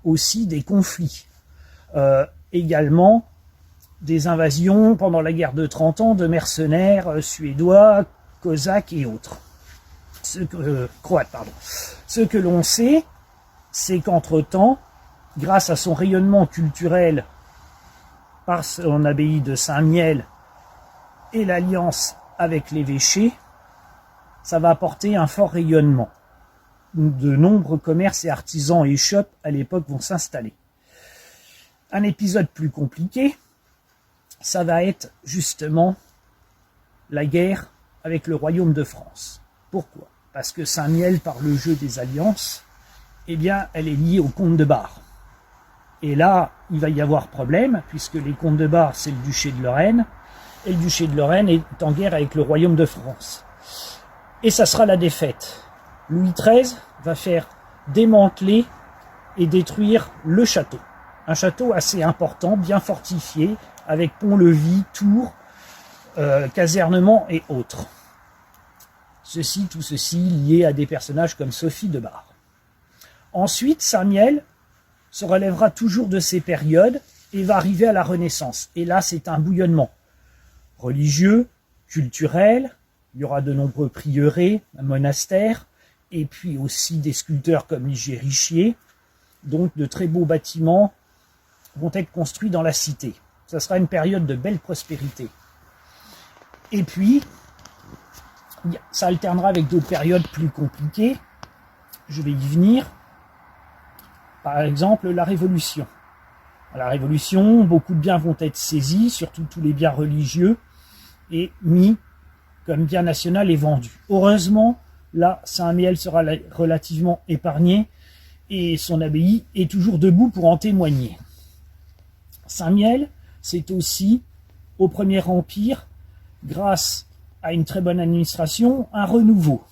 aussi des conflits. Également des invasions pendant la guerre de 30 ans de mercenaires suédois, cosaques et autres. Croates, pardon. Ce que l'on sait, c'est qu'entre-temps, grâce à son rayonnement culturel par son abbaye de Saint-Miel et l'alliance avec l'évêché, ça va apporter un fort rayonnement. De nombreux commerces et artisans et shops à l'époque vont s'installer. Un épisode plus compliqué, ça va être justement la guerre avec le royaume de France. Pourquoi ? Parce que Saint-Miel, par le jeu des alliances, eh bien, elle est liée au comte de Bar. Et là, il va y avoir problème, puisque les comtes de Bar, c'est le duché de Lorraine, et le duché de Lorraine est en guerre avec le royaume de France. Et ça sera la défaite. Louis XIII va faire démanteler et détruire le château. Un château assez important, bien fortifié, avec pont-levis, tours, casernement et autres. Tout ceci lié à des personnages comme Sophie de Bar. Ensuite, Saint-Miel se relèvera toujours de ces périodes et va arriver à la Renaissance. Et là, c'est un bouillonnement religieux, culturel. Il y aura de nombreux prieurés, un monastère, et puis aussi des sculpteurs comme Ligier Richier. Donc, de très beaux bâtiments vont être construits dans la cité. Ça sera une période de belle prospérité. Et puis, ça alternera avec d'autres périodes plus compliquées. Je vais y venir. Par exemple, la Révolution. À la Révolution, beaucoup de biens vont être saisis, surtout tous les biens religieux, et mis comme bien national et vendus. Heureusement, là, Saint-Miel sera relativement épargné, et son abbaye est toujours debout pour en témoigner. Saint-Miel, c'est aussi, au Premier Empire, grâce à une très bonne administration, un renouveau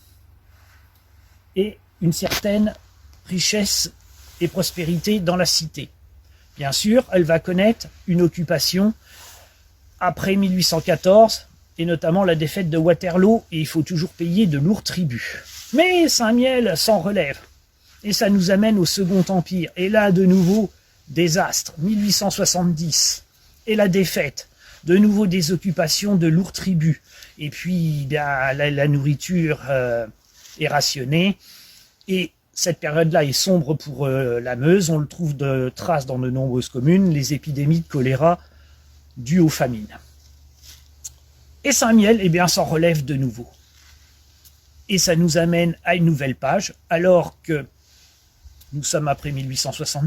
et une certaine richesse et prospérité dans la cité. Bien sûr, elle va connaître une occupation après 1814, et notamment la défaite de Waterloo, et il faut toujours payer de lourds tributs. Mais Saint-Miel s'en relève, et ça nous amène au Second Empire. Et là, de nouveau, désastre, 1870, et la défaite. De nouveau des occupations de lourds tributs. Et puis, la nourriture est rationnée. Et cette période-là est sombre pour la Meuse. On le trouve de traces dans de nombreuses communes, les épidémies de choléra dues aux famines. Et Saint-Miel, eh bien, s'en relève de nouveau. Et ça nous amène à une nouvelle page, alors que nous sommes après 1870.